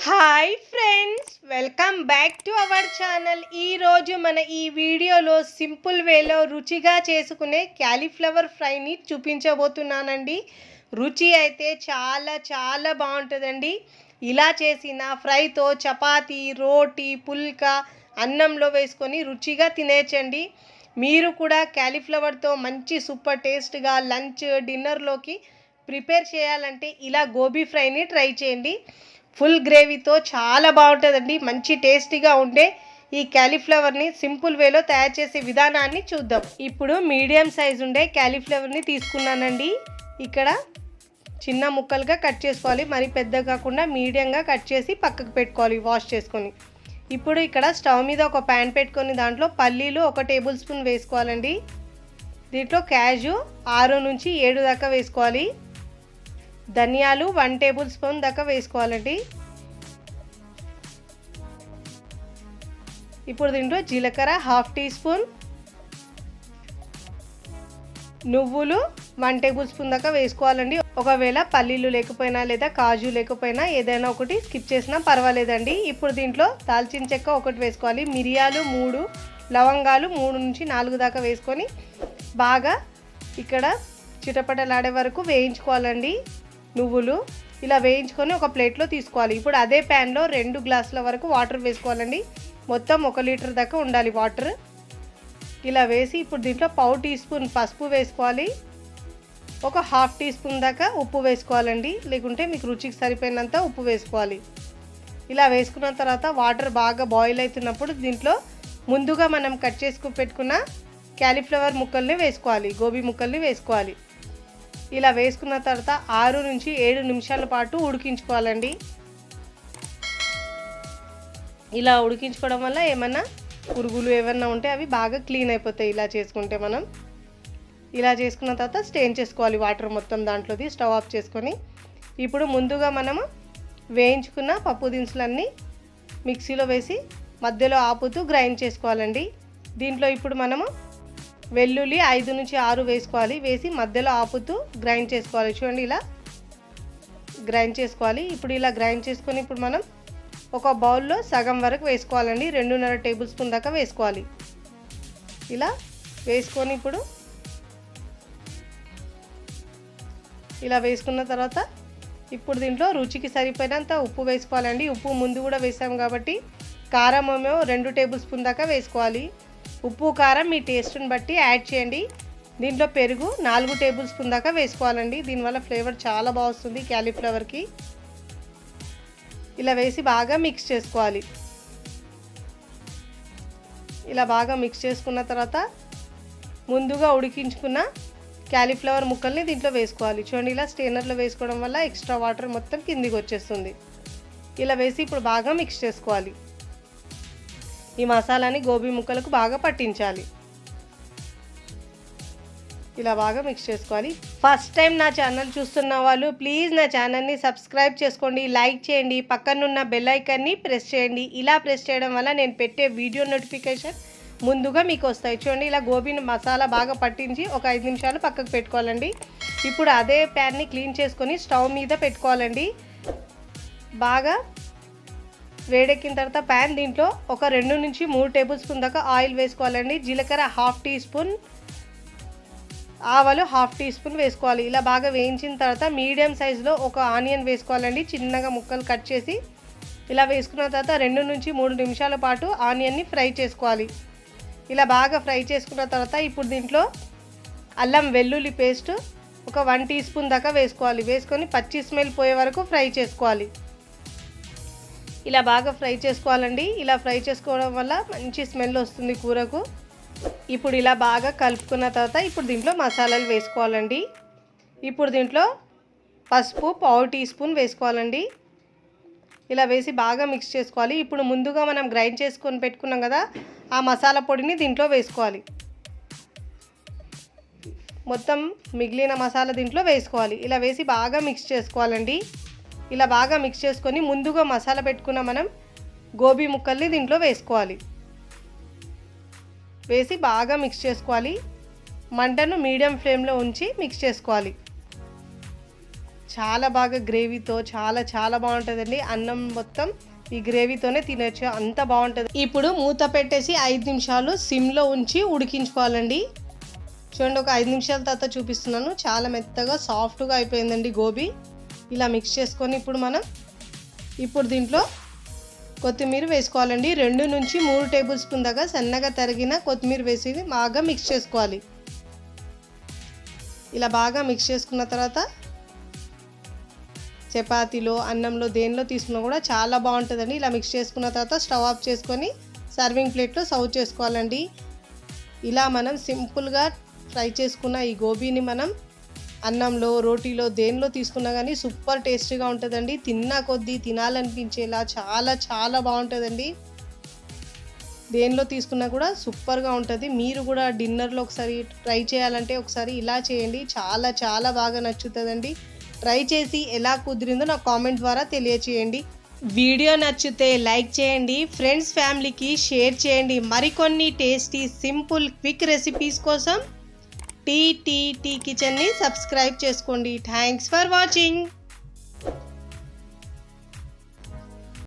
Hi friends, welcome back to our channel. ఈరోజు మన ఈ వీడియోలో సింపుల్ వేలో రుచిగా చేసుకునే క్యాలీఫ్లవర్ ఫ్రైని చూపించబోతున్నానండి. రుచి అయితే చాలా చాలా బాగుంటుందండి. ఇలా చేసిన ఫ్రైతో చపాతీ, రోటీ, పుల్కా అన్నంలో వేసుకొని రుచిగా తినేయచ్చండి. మీరు కూడా క్యాలీఫ్లవర్తో మంచి సూపర్ టేస్ట్గా లంచ్, డిన్నర్లోకి ప్రిపేర్ చేయాలంటే ఇలా గోబీ ఫ్రైని ట్రై చేయండి. ఫుల్ గ్రేవీతో చాలా బాగుంటుందండి. మంచి టేస్టీగా ఉండే ఈ క్యాలీఫ్లవర్ని సింపుల్ వేలో తయారు చేసే విధానాన్ని చూద్దాం. ఇప్పుడు మీడియం సైజు ఉండే క్యాలీఫ్లవర్ని తీసుకున్నానండి. ఇక్కడ చిన్న ముక్కలుగా కట్ చేసుకోవాలి, మరి పెద్ద కాకుండా మీడియంగా కట్ చేసి పక్కకు పెట్టుకోవాలి వాష్ చేసుకొని. ఇప్పుడు ఇక్కడ స్టవ్ మీద ఒక ప్యాన్ పెట్టుకొని దాంట్లో పల్లీలు 1 టేబుల్ స్పూన్ వేసుకోవాలండి. దీంట్లో క్యాజు 6 నుంచి 7 దాకా వేసుకోవాలి. ధనియాలు 1 టేబుల్ స్పూన్ దాకా వేసుకోవాలండి. ఇప్పుడు దీంట్లో జీలకర్ర 1/2 టీ స్పూన్, నువ్వులు 1 టేబుల్ స్పూన్ దాకా వేసుకోవాలండి. ఒకవేళ పల్లీలు లేకపోయినా లేదా కాజు లేకపోయినా ఏదైనా ఒకటి స్కిప్ చేసినా పర్వాలేదండి. ఇప్పుడు దీంట్లో దాల్చిన చెక్క 1 వేసుకోవాలి, మిరియాలు 3, లవంగాలు 3 నుంచి 4 దాకా వేసుకొని బాగా ఇక్కడ చిటపటలాడే వరకు వేయించుకోవాలండి. నువ్వులు ఇలా వేయించుకొని ఒక ప్లేట్లో తీసుకోవాలి. ఇప్పుడు అదే ప్యాన్లో 2 గ్లాసుల వరకు వాటర్ వేసుకోవాలండి. మొత్తం 1 లీటర్ దాకా ఉండాలి వాటర్. ఇలా వేసి ఇప్పుడు దీంట్లో 1/4 టీ స్పూన్ పసుపు వేసుకోవాలి, ఒక 1/2 టీ స్పూన్ దాకా ఉప్పు వేసుకోవాలండి, లేకుంటే మీకు రుచికి సరిపోయినంత ఉప్పు వేసుకోవాలి. ఇలా వేసుకున్న తర్వాత వాటర్ బాగా బాయిల్ అవుతున్నప్పుడు దీంట్లో ముందుగా మనం కట్ చేసుకుని పెట్టుకున్న క్యాలీఫ్లవర్ ముక్కల్ని వేసుకోవాలి, గోబీ ముక్కల్ని వేసుకోవాలి. ఇలా వేసుకున్న తర్వాత 6 నుంచి 7 నిమిషాల పాటు ఉడికించుకోవాలండి. ఇలా ఉడికించుకోవడం వల్ల ఏమన్నా పురుగులు ఏమన్నా ఉంటే అవి బాగా క్లీన్ అయిపోతాయి. ఇలా చేసుకుంటే మనం ఇలా చేసుకున్న తర్వాత స్టెయిన్ చేసుకోవాలి వాటర్ మొత్తం దాంట్లోది. స్టవ్ ఆఫ్ చేసుకొని ఇప్పుడు ముందుగా మనము వేయించుకున్న పప్పు దినుసులన్నీ మిక్సీలో వేసి మధ్యలో ఆపుతూ గ్రైండ్ చేసుకోవాలండి. దీంట్లో ఇప్పుడు మనము వెల్లుల్లి 5 నుంచి 6 వేసుకోవాలి, వేసి మధ్యలో ఆపుతూ గ్రైండ్ చేసుకోవాలి. చూడండి ఇలా గ్రైండ్ చేసుకోవాలి. ఇప్పుడు ఇలా గ్రైండ్ చేసుకొని ఇప్పుడు మనం ఒక బౌల్లో సగం వరకు వేసుకోవాలండి. 2.5 టేబుల్ స్పూన్ దాకా వేసుకోవాలి. ఇలా వేసుకొని ఇప్పుడు ఇలా వేసుకున్న తర్వాత ఇప్పుడు దీంట్లో రుచికి సరిపోయినంత ఉప్పు వేసుకోవాలండి. ఉప్పు ముందు కూడా వేసాం కాబట్టి కారం ఏమో 2 టేబుల్ స్పూన్ దాకా వేసుకోవాలి. ఉప్పు కారం మీ టేస్ట్ని బట్టి యాడ్ చేయండి. దీంట్లో పెరుగు 4 టేబుల్ స్పూన్ దాకా వేసుకోవాలండి. దీనివల్ల ఫ్లేవర్ చాలా బాగా వస్తుంది క్యాలీఫ్లవర్కి. ఇలా వేసి బాగా మిక్స్ చేసుకోవాలి. ఇలా బాగా మిక్స్ చేసుకున్న తర్వాత ముందుగా ఉడికించుకున్న క్యాలీఫ్లవర్ ముక్కల్ని దీంట్లో వేసుకోవాలి. చూడండి ఇలా స్టెయినర్లో వేసుకోవడం వల్ల ఎక్స్ట్రా వాటర్ మొత్తం కిందికి వచ్చేస్తుంది. ఇలా వేసి ఇప్పుడు బాగా మిక్స్ చేసుకోవాలి. ఈ మసాలాని గోబీ ముక్కలకు బాగా పట్టించాలి. ఇలా బాగా మిక్స్ చేసుకోవాలి. ఫస్ట్ టైం నా ఛానల్ చూస్తున్న వాళ్ళు ప్లీజ్ నా ఛానల్ని సబ్స్క్రైబ్ చేసుకోండి, లైక్ చేయండి, పక్కనున్న బెల్ ఐకాన్ని ప్రెస్ చేయండి. ఇలా ప్రెస్ చేయడం వల్ల నేను పెట్టే వీడియో నోటిఫికేషన్ ముందుగా మీకు వస్తాయి. చూడండి ఇలా గోబీ మసాలా బాగా పట్టించి ఒక 5 నిమిషాలు పక్కకు పెట్టుకోవాలండి. ఇప్పుడు అదే ప్యాన్ని క్లీన్ చేసుకొని స్టవ్ మీద పెట్టుకోవాలండి. బాగా వేడెక్కిన తర్వాత ప్యాన్ దీంట్లో ఒక 2 నుంచి 3 టేబుల్ స్పూన్ దాకా ఆయిల్ వేసుకోవాలండి. జీలకర్ర 1/2 టీ స్పూన్, ఆవాలు 1/2 టీ స్పూన్ వేసుకోవాలి. ఇలా బాగా వేయించిన తర్వాత మీడియం సైజులో ఒక ఆనియన్ వేసుకోవాలండి, చిన్నగా ముక్కలు కట్ చేసి. ఇలా వేసుకున్న తర్వాత 2 నుంచి 3 నిమిషాల పాటు ఆనియన్ని ఫ్రై చేసుకోవాలి. ఇలా బాగా ఫ్రై చేసుకున్న తర్వాత ఇప్పుడు దీంట్లో అల్లం వెల్లుల్లి పేస్ట్ ఒక 1 టీ స్పూన్ దాకా వేసుకోవాలి. వేసుకొని పచ్చి స్మెల్ పోయే వరకు ఫ్రై చేసుకోవాలి. ఇలా బాగా ఫ్రై చేసుకోవాలండి. ఇలా ఫ్రై చేసుకోవడం వల్ల మంచి స్మెల్ వస్తుంది కూరకు. ఇప్పుడు ఇలా బాగా కలుపుకున్న తర్వాత ఇప్పుడు దీంట్లో మసాలాలు వేసుకోవాలండి. ఇప్పుడు దీంట్లో పసుపు 1/4 టీ స్పూన్ వేసుకోవాలండి. ఇలా వేసి బాగా మిక్స్ చేసుకోవాలి. ఇప్పుడు ముందుగా మనం గ్రైండ్ చేసుకొని పెట్టుకున్నాం కదా, ఆ మసాలా పొడిని దీంట్లో వేసుకోవాలి. మొత్తం మిగిలిన మసాలా దీంట్లో వేసుకోవాలి. ఇలా వేసి బాగా మిక్స్ చేసుకోవాలండి. ఇలా బాగా మిక్స్ చేసుకొని ముందుగా మసాలా పెట్టుకున్న మనం గోబీ ముక్కల్ని దీంట్లో వేసుకోవాలి. వేసి బాగా మిక్స్ చేసుకోవాలి. మంటను మీడియం ఫ్లేమ్లో ఉంచి మిక్స్ చేసుకోవాలి. చాలా బాగా గ్రేవీతో చాలా బాగుంటుందండి. అన్నం మొత్తం ఈ గ్రేవీతోనే తినచ్చు, అంత బాగుంటుంది. ఇప్పుడు మూత పెట్టేసి 5 నిమిషాలు సిమ్లో ఉంచి ఉడికించుకోవాలండి. చూడండి, ఒక 5 నిమిషాల తర్వాత చూపిస్తున్నాను. చాలా మెత్తగా సాఫ్ట్గా అయిపోయిందండి గోబీ. ఇలా మిక్స్ చేసుకొని ఇప్పుడు దీంట్లో కొత్తిమీర వేసుకోవాలండి. 2 నుంచి 3 టేబుల్ స్పూన్ దాకా సన్నగా తరిగిన కొత్తిమీర వేసి బాగా మిక్స్ చేసుకోవాలి. ఇలా బాగా మిక్స్ చేసుకున్న తర్వాత చపాతీలో, అన్నంలో, దేనిలో తీసుకున్నా కూడా చాలా బాగుంటుందండి. ఇలా మిక్స్ చేసుకున్న తర్వాత స్టవ్ ఆఫ్ చేసుకొని సర్వింగ్ ప్లేట్లో సర్వ్ చేసుకోవాలండి. ఇలా మనం సింపుల్గా ఫ్రై చేసుకున్న ఈ గోబీని మనం అన్నంలో, రోటీలో, దేనిలో తీసుకున్నా కానీ సూపర్ టేస్టీగా ఉంటుందండి. తిన్నా కొద్దీ తినాలనిపించేలా చాలా బాగుంటుందండి. దేనిలో తీసుకున్నా కూడా సూపర్గా ఉంటుంది. మీరు కూడా డిన్నర్లో ఒకసారి ట్రై చేయాలంటే ఒకసారి ఇలా చేయండి. చాలా బాగా నచ్చుతుందండి. ట్రై చేసి ఎలా కుదిరిందో నాకు కామెంట్ ద్వారా తెలియచేయండి. వీడియో నచ్చితే లైక్ చేయండి, ఫ్రెండ్స్ ఫ్యామిలీకి షేర్ చేయండి. మరికొన్ని టేస్టీ సింపుల్ క్విక్ రెసిపీస్ కోసం టీ కిచెన్ని సబ్స్క్రైబ్ చేసుకోండి. Thanks for watching.